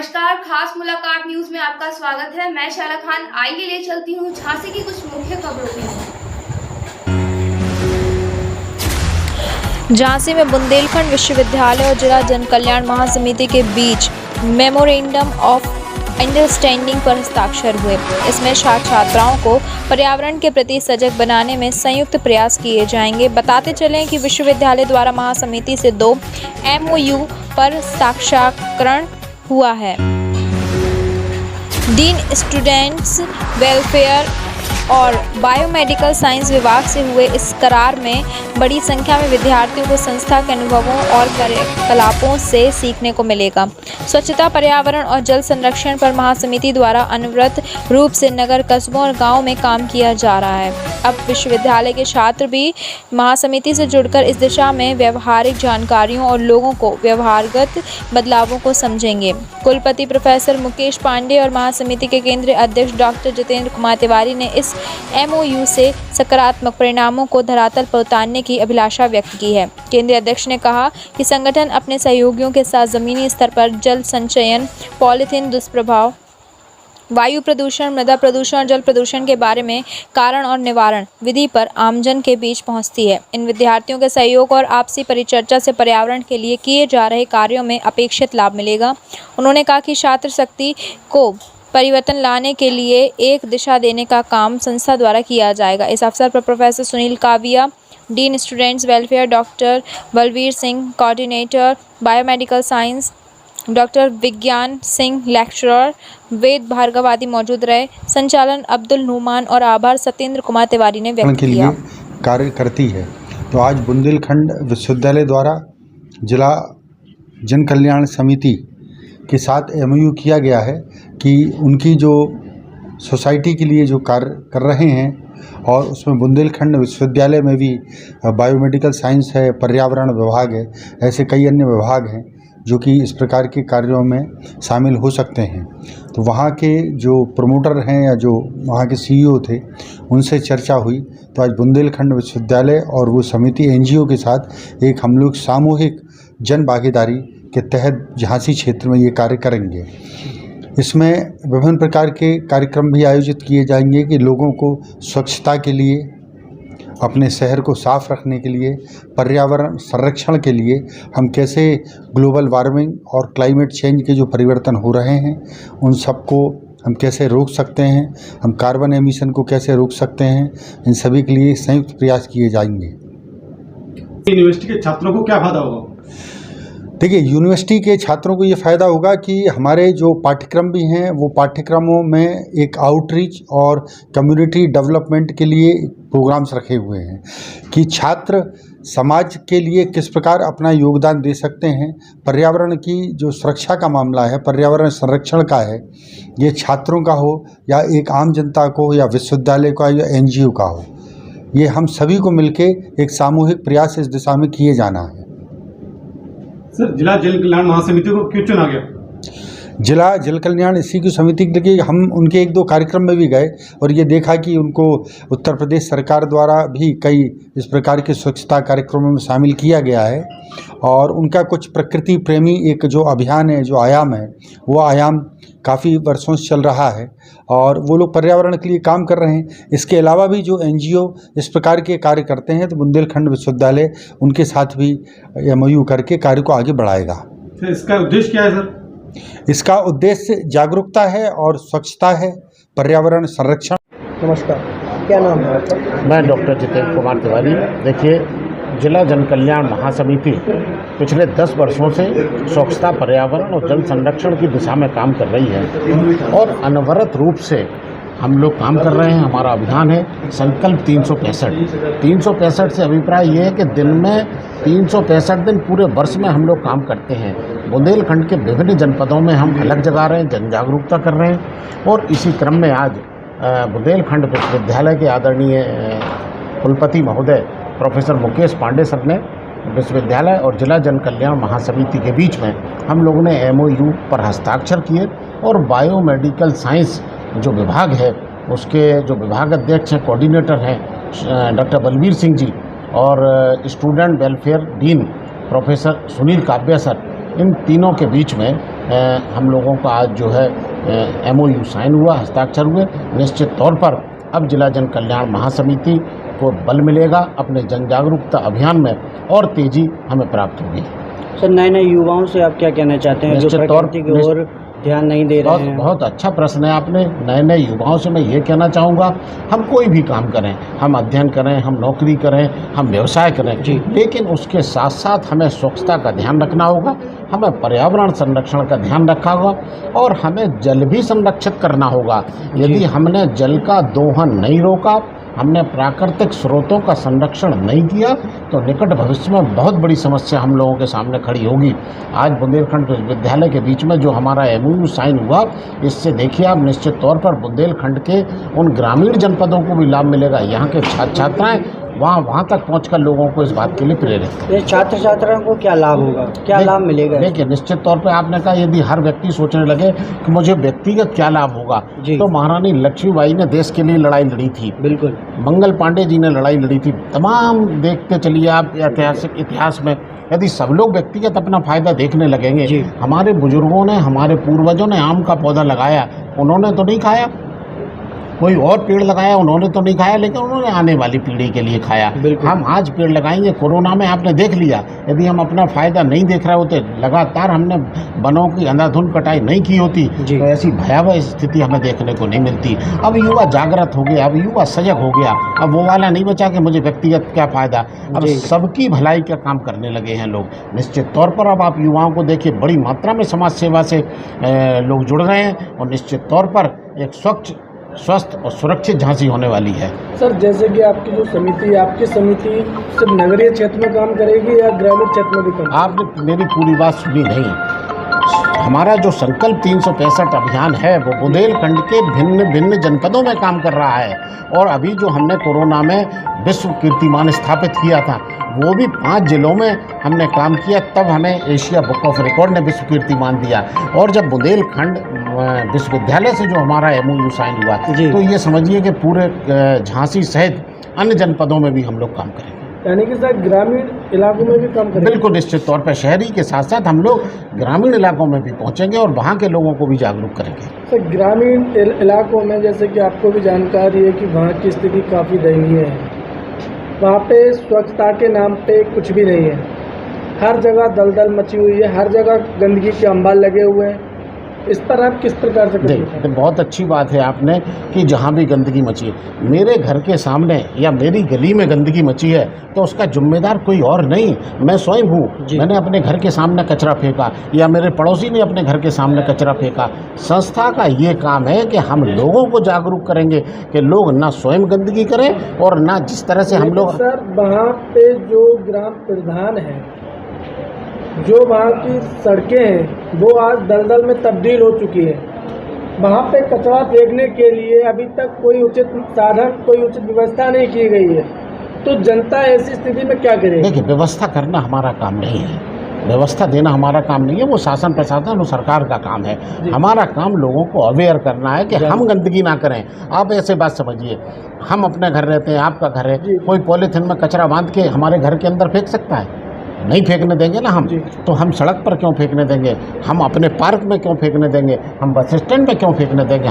नमस्कार, खास मुलाकात न्यूज में आपका स्वागत है। मैं शाला खान। आइए ले चलती हूँ झांसी की कुछ मुख्य खबरों की। झांसी में बुंदेलखंड विश्वविद्यालय और जिला जन कल्याण महासमिति के बीच मेमोरेंडम ऑफ अंडरस्टैंडिंग पर हस्ताक्षर हुए। इसमें छात्र छात्राओं को पर्यावरण के प्रति सजग बनाने में संयुक्त प्रयास किए जाएंगे। बताते चलें कि विश्वविद्यालय द्वारा महासमिति से 2 MOU पर हस्ताक्षर हुआ है। डीन स्टूडेंट्स वेलफेयर और बायोमेडिकल साइंस विभाग से हुए इस करार में बड़ी संख्या में विद्यार्थियों को संस्था के अनुभवों और कार्यकलापों से सीखने को मिलेगा। स्वच्छता, पर्यावरण और जल संरक्षण पर महासमिति द्वारा अनवरत रूप से नगर, कस्बों और गांव में काम किया जा रहा है। अब विश्वविद्यालय के छात्र भी महासमिति से जुड़कर इस दिशा में व्यवहारिक जानकारियों और लोगों को व्यवहारगत बदलावों को समझेंगे। कुलपति प्रोफेसर मुकेश पांडे और महासमिति के केंद्रीय अध्यक्ष डॉक्टर जितेंद्र कुमार तिवारी ने इस MOU से सकारात्मक परिणामों को धरातल पर उतारने की अभिलाषा व्यक्त की है। केंद्रीय अध्यक्ष ने कहा कि संगठन अपने सहयोगियों के साथ जमीनी स्तर पर जल संचयन, पॉलीथीन दुष्प्रभाव, वायु प्रदूषण, मृदा प्रदूषण और जल प्रदूषण के बारे में कारण और निवारण विधि पर आमजन के बीच पहुंचती है। इन विद्यार्थियों के सहयोग और आपसी परिचर्चा से पर्यावरण के लिए किए जा रहे कार्यों में अपेक्षित लाभ मिलेगा। उन्होंने कहा कि छात्र शक्ति को परिवर्तन लाने के लिए एक दिशा देने का काम संस्था द्वारा किया जाएगा। इस अवसर पर professor Sunil Kavia, dean students welfare doctor Balveer Singh, coordinator biomedical science doctor Vigyan Singh, lecturer वेद भार्गव आदि मौजूद रहे। संचालन अब्दुल नुमान और आभार सत्येंद्र कुमार तिवारी ने व्यक्त किया। कार्य करती है। तो आज बुंदेलखंड विश्वविद्यालय द्वारा जिला जन कल्याण समिति के साथ MOU किया गया है कि उनकी जो सोसाइटी के लिए जो कार्य कर रहे हैं और उसमें बुंदेलखंड विश्वविद्यालय में भी बायोमेडिकल साइंस है, पर्यावरण विभाग है, ऐसे कई अन्य विभाग हैं जो कि इस प्रकार के कार्यों में शामिल हो सकते हैं। तो वहाँ के जो प्रमोटर हैं या जो वहाँ के CEO थे उनसे चर्चा हुई। तो आज बुंदेलखंड विश्वविद्यालय और वो समिति NGO के साथ एक हम लोग सामूहिक जन भागीदारी के तहत झांसी क्षेत्र में ये कार्य करेंगे। इसमें विभिन्न प्रकार के कार्यक्रम भी आयोजित किए जाएंगे कि लोगों को स्वच्छता के लिए, अपने शहर को साफ रखने के लिए, पर्यावरण संरक्षण के लिए हम कैसे ग्लोबल वार्मिंग और क्लाइमेट चेंज के जो परिवर्तन हो रहे हैं उन सबको हम कैसे रोक सकते हैं, हम कार्बन एमिशन को कैसे रोक सकते हैं, इन सभी के लिए संयुक्त प्रयास किए जाएंगे। यूनिवर्सिटी के छात्रों को क्या फायदा होगा? देखिए, यूनिवर्सिटी के छात्रों को ये फ़ायदा होगा कि हमारे जो पाठ्यक्रम भी हैं वो पाठ्यक्रमों में एक आउटरीच और कम्युनिटी डेवलपमेंट के लिए प्रोग्राम्स रखे हुए हैं कि छात्र समाज के लिए किस प्रकार अपना योगदान दे सकते हैं। पर्यावरण की जो सुरक्षा का मामला है, पर्यावरण संरक्षण का है, ये छात्रों का हो या एक आम जनता को या विश्वविद्यालय का या NGO का हो, ये हम सभी को मिलके एक सामूहिक प्रयास इस दिशा में किए जाना है। सर, जिला जल कल्याण महासमिति को क्यों चुना गया? जिला जल कल्याण इसी की समिति के लिए हम उनके 1-2 कार्यक्रम में भी गए और ये देखा कि उनको उत्तर प्रदेश सरकार द्वारा भी कई इस प्रकार के स्वच्छता कार्यक्रमों में शामिल किया गया है और उनका कुछ प्रकृति प्रेमी एक जो अभियान है, जो आयाम है, वो आयाम काफ़ी वर्षों से चल रहा है और वो लोग पर्यावरण के लिए काम कर रहे हैं। इसके अलावा भी जो NGO इस प्रकार के कार्य करते हैं तो बुंदेलखंड विश्वविद्यालय उनके साथ भी MOU करके कार्य को आगे बढ़ाएगा। तो इसका उद्देश्य क्या है सर? इसका उद्देश्य जागरूकता है और स्वच्छता है, पर्यावरण संरक्षण। नमस्कार, क्या नाम है आपका? मैं डॉक्टर जितेंद्र कुमार तिवारी। देखिए, जिला जन कल्याण महासमिति पिछले 10 वर्षों से स्वच्छता, पर्यावरण और जल संरक्षण की दिशा में काम कर रही है और अनवरत रूप से हम लोग काम कर रहे हैं। हमारा अभियान है संकल्प 365 से अभिप्राय ये है कि दिन में 365 दिन पूरे वर्ष में हम लोग काम करते हैं। बुंदेलखंड के विभिन्न जनपदों में हम अलग जगा रहे हैं, जन जागरूकता कर रहे हैं और इसी क्रम में आज बुंदेलखंड विश्वविद्यालय के आदरणीय कुलपति महोदय प्रोफेसर मुकेश पांडे सर ने विश्वविद्यालय और जिला जन कल्याण महासमिति के बीच में हम लोगों ने MOU पर हस्ताक्षर किए और बायोमेडिकल साइंस जो विभाग है उसके जो विभाग अध्यक्ष हैं, कोऑर्डिनेटर हैं डॉक्टर बलवीर सिंह जी और student welfare dean professor Sunil Kavya sir, इन तीनों के बीच में हम लोगों का आज जो है MOU साइन हुआ, हस्ताक्षर हुए। निश्चित तौर पर अब जिला जन कल्याण महासमिति को बल मिलेगा, अपने जन जागरूकता अभियान में और तेज़ी हमें प्राप्त होगी। सर, नए नए युवाओं से आप क्या कहना चाहते हैं जो निश्चित तौर प्रकृति की ओर ध्यान नहीं दे रहे हैं? बहुत अच्छा प्रश्न है आपने। नए नए युवाओं से मैं ये कहना चाहूँगा, हम कोई भी काम करें, हम अध्ययन करें, हम नौकरी करें, हम व्यवसाय करें, लेकिन उसके साथ साथ हमें स्वच्छता का ध्यान रखना होगा, हमें पर्यावरण संरक्षण का ध्यान रखा होगा और हमें जल भी संरक्षित करना होगा। यदि हमने जल का दोहन नहीं रोका, हमने प्राकृतिक स्रोतों का संरक्षण नहीं किया, तो निकट भविष्य में बहुत बड़ी समस्या हम लोगों के सामने खड़ी होगी। आज बुंदेलखंड विश्वविद्यालय के बीच में जो हमारा MOU साइन हुआ, इससे देखिए आप निश्चित तौर पर बुंदेलखंड के उन ग्रामीण जनपदों को भी लाभ मिलेगा। यहाँ के छात्र छात्राएँ वहाँ तक पहुँचकर लोगों को इस बात के लिए प्रेरित करें। ये छात्र छात्राओं को क्या लाभ होगा, क्या लाभ मिलेगा? देखिए, निश्चित तौर पे आपने कहा यदि हर व्यक्ति सोचने लगे कि मुझे व्यक्तिगत क्या लाभ होगा, तो महारानी लक्ष्मीबाई ने देश के लिए लड़ाई लड़ी थी, बिल्कुल। मंगल पांडे जी ने लड़ाई लड़ी थी। तमाम देखते चलिए आप ऐतिहासिक इतिहास में, यदि सब लोग व्यक्तिगत अपना फायदा देखने लगेंगे। हमारे बुजुर्गों ने, हमारे पूर्वजों ने आम का पौधा लगाया, उन्होंने तो नहीं खाया, कोई और पेड़ लगाया, उन्होंने तो नहीं खाया, लेकिन उन्होंने आने वाली पीढ़ी के लिए खाया। हम आज पेड़ लगाएंगे। कोरोना में आपने देख लिया, यदि हम अपना फायदा नहीं देख रहे होते, लगातार हमने वनों की अंधाधुंध कटाई नहीं की होती, तो ऐसी भयावह स्थिति हमें देखने को नहीं मिलती। अब युवा जागृत हो गया, अब युवा सजग हो गया। अब वो वाला नहीं बचा कि मुझे व्यक्तिगत क्या फायदा, अब सबकी भलाई का काम करने लगे हैं लोग। निश्चित तौर पर अब आप युवाओं को देखिए, बड़ी मात्रा में समाज सेवा से लोग जुड़ रहे हैं और निश्चित तौर पर एक स्वच्छ, स्वस्थ और सुरक्षित झांसी होने वाली है। सर, जैसे कि आपकी जो समिति है, आपकी समिति सिर्फ नगरीय क्षेत्र में काम करेगी या ग्रामीण क्षेत्र में भी काम? आपने मेरी पूरी बात सुनी नहीं। हमारा जो संकल्प 365 अभियान है, वो बुंदेलखंड के भिन्न भिन्न जनपदों में काम कर रहा है। और अभी जो हमने कोरोना में विश्व कीर्तिमान स्थापित किया था, वो भी 5 जिलों में हमने काम किया, तब हमें एशिया बुक ऑफ रिकॉर्ड ने विश्व कीर्तिमान दिया। और जब बुंदेलखंड विश्वविद्यालय से जो हमारा MOU साइन हुआ, तो ये समझिए कि पूरे झांसी सहित अन्य जनपदों में भी हम लोग काम करेंगे। यानी कि सर, ग्रामीण इलाकों में भी काम करेंगे? बिल्कुल, निश्चित तौर पर शहरी के साथ साथ हम लोग ग्रामीण इलाकों में भी पहुंचेंगे और वहाँ के लोगों को भी जागरूक करेंगे। सर, ग्रामीण इलाकों में जैसे कि आपको भी जानकारी है कि वहाँ की स्थिति काफ़ी दयनीय है। वहाँ पे स्वच्छता के नाम पे कुछ भी नहीं है, हर जगह दलदल मची हुई है, हर जगह गंदगी के अंबाल लगे हुए हैं। इस पर आप किस प्रकार से देखिए, बहुत अच्छी बात है आपने कि जहाँ भी गंदगी मची है, मेरे घर के सामने या मेरी गली में गंदगी मची है, तो उसका जिम्मेदार कोई और नहीं, मैं स्वयं हूँ। मैंने अपने घर के सामने कचरा फेंका या मेरे पड़ोसी ने अपने घर के सामने कचरा फेंका। संस्था का ये काम है कि हम लोगों को जागरूक करेंगे कि लोग ना स्वयं गंदगी करें और ना जिस तरह से हम लोग। सर, वहाँ पे जो ग्राम प्रधान है, जो वहाँ की सड़कें हैं, वो आज दलदल में तब्दील हो चुकी है। वहाँ पे कचरा फेंकने के लिए अभी तक कोई उचित साधन, कोई उचित व्यवस्था नहीं की गई है। तो जनता ऐसी स्थिति में क्या करे? देखिए, व्यवस्था करना हमारा काम नहीं है, व्यवस्था देना हमारा काम नहीं है, वो शासन प्रशासन और सरकार का काम है। हमारा काम लोगों को अवेयर करना है कि हम गंदगी ना करें। आप ऐसे बात समझिए, हम अपने घर रहते हैं, आपका घर है, कोई पॉलीथिन में कचरा बांध के हमारे घर के अंदर फेंक सकता है? नहीं फेंकने देंगे ना हम। तो हम सड़क पर क्यों फेंकने देंगे, हम अपने पार्क में क्यों फेंकने देंगे, हम बस स्टैंड में क्यों फेंकने देंगे?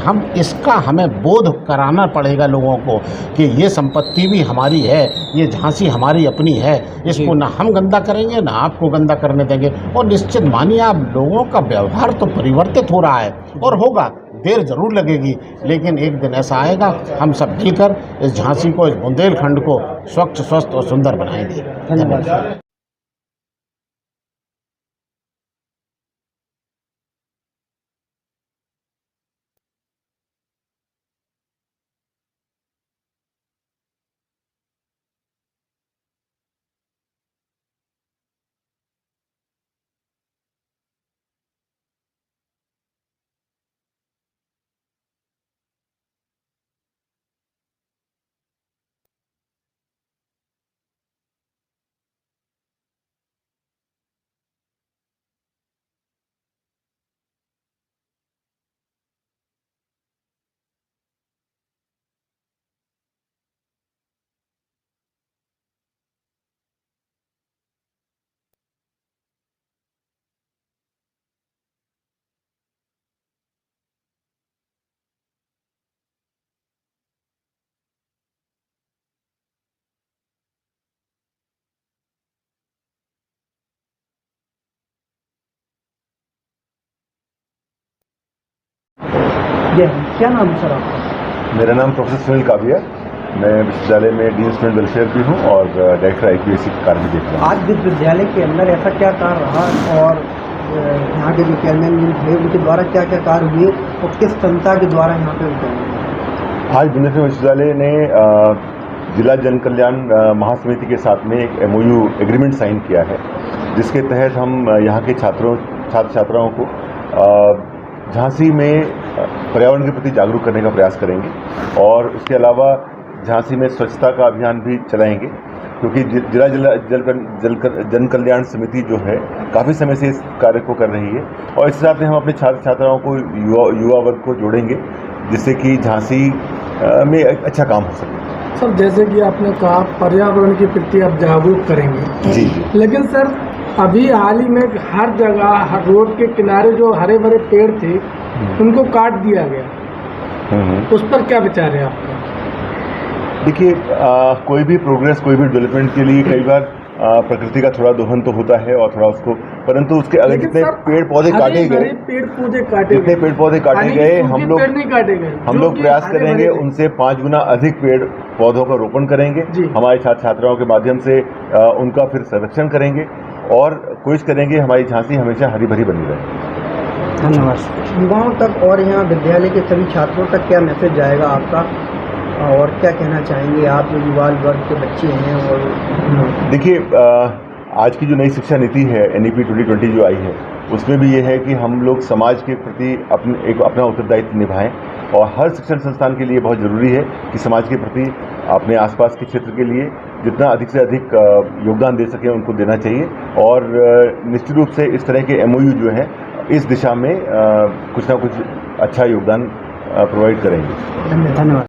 हमें बोध कराना पड़ेगा लोगों को कि ये संपत्ति भी हमारी है, ये झांसी हमारी अपनी है, इसको ना हम गंदा करेंगे ना आपको गंदा करने देंगे। और निश्चित मानिए, आप लोगों का व्यवहार तो परिवर्तित हो रहा है और होगा, देर जरूर लगेगी, लेकिन एक दिन ऐसा आएगा हम सब मिलकर इस झांसी को, इस बुंदेलखंड को स्वच्छ, स्वस्थ और सुंदर बनाएंगे। धन्यवाद। जय हिंद। क्या नाम है सर आपका? मेरा नाम प्रोफेसर सुनील काबिया, मैं विश्वविद्यालय में डीन स्टूडेंट वेलफेयर भी हूँ और डायरेक्टर IPSC का कार्य भी देखता हूँ। आज विश्वविद्यालय के अंदर ऐसा क्या कार्य रहा और यहाँ के जो चेयरमैन थे उनके द्वारा क्या क्या कार्य हुए और किस संस्था के द्वारा यहाँ पे हुए? आज बुंदेलखंड विश्वविद्यालय ने जिला जन कल्याण महासमिति के साथ में एक MOU एग्रीमेंट साइन किया है, जिसके तहत हम यहाँ के छात्र छात्राओं को झांसी में पर्यावरण के प्रति जागरूक करने का प्रयास करेंगे और उसके अलावा झांसी में स्वच्छता का अभियान भी चलाएंगे, क्योंकि जिला जन कल्याण समिति जो है काफ़ी समय से इस कार्य को कर रही है और इस हिसाब से हम अपने छात्र छात्राओं को युवा वर्ग को जोड़ेंगे, जिससे कि झांसी में एक अच्छा काम हो सके। सर जैसे कि आपने कहा पर्यावरण के प्रति आप जागरूक करेंगे जी, लेकिन सर अभी हाल ही में हर जगह हर रोड के किनारे जो हरे भरे पेड़ थे उनको काट दिया गया, उस पर क्या विचार है आपका? देखिए, कोई भी प्रोग्रेस, कोई भी डेवलपमेंट के लिए कई बार प्रकृति का थोड़ा दोहन तो होता है और थोड़ा उसको, परंतु उसके अगर जितने पेड़ पौधे काटे गए, जितने पेड़ पौधे काटे गए, हम लोग प्रयास करेंगे उनसे 5 गुना अधिक पेड़ पौधों का रोपण करेंगे। हमारे छात्र छात्राओं के माध्यम से उनका फिर संरक्षण करेंगे और कोशिश करेंगे हमारी झांसी हमेशा हरी भरी बनी रहे। धन्यवाद। युवाओं तक और यहाँ विद्यालय के सभी छात्रों तक क्या मैसेज जाएगा आपका और क्या कहना चाहेंगे आप जो युवा वर्ग के बच्चे हैं? और देखिए, आज की जो नई शिक्षा नीति है NEP 2020 जो आई है, उसमें भी ये है कि हम लोग समाज के प्रति अपना उत्तरदायित्व निभाएं और हर शिक्षण संस्थान के लिए बहुत ज़रूरी है कि समाज के प्रति अपने आसपास के क्षेत्र के लिए जितना अधिक से अधिक योगदान दे सकें उनको देना चाहिए और निश्चित रूप से इस तरह के MOU जो है इस दिशा में कुछ ना कुछ अच्छा योगदान प्रोवाइड करेंगे। धन्यवाद।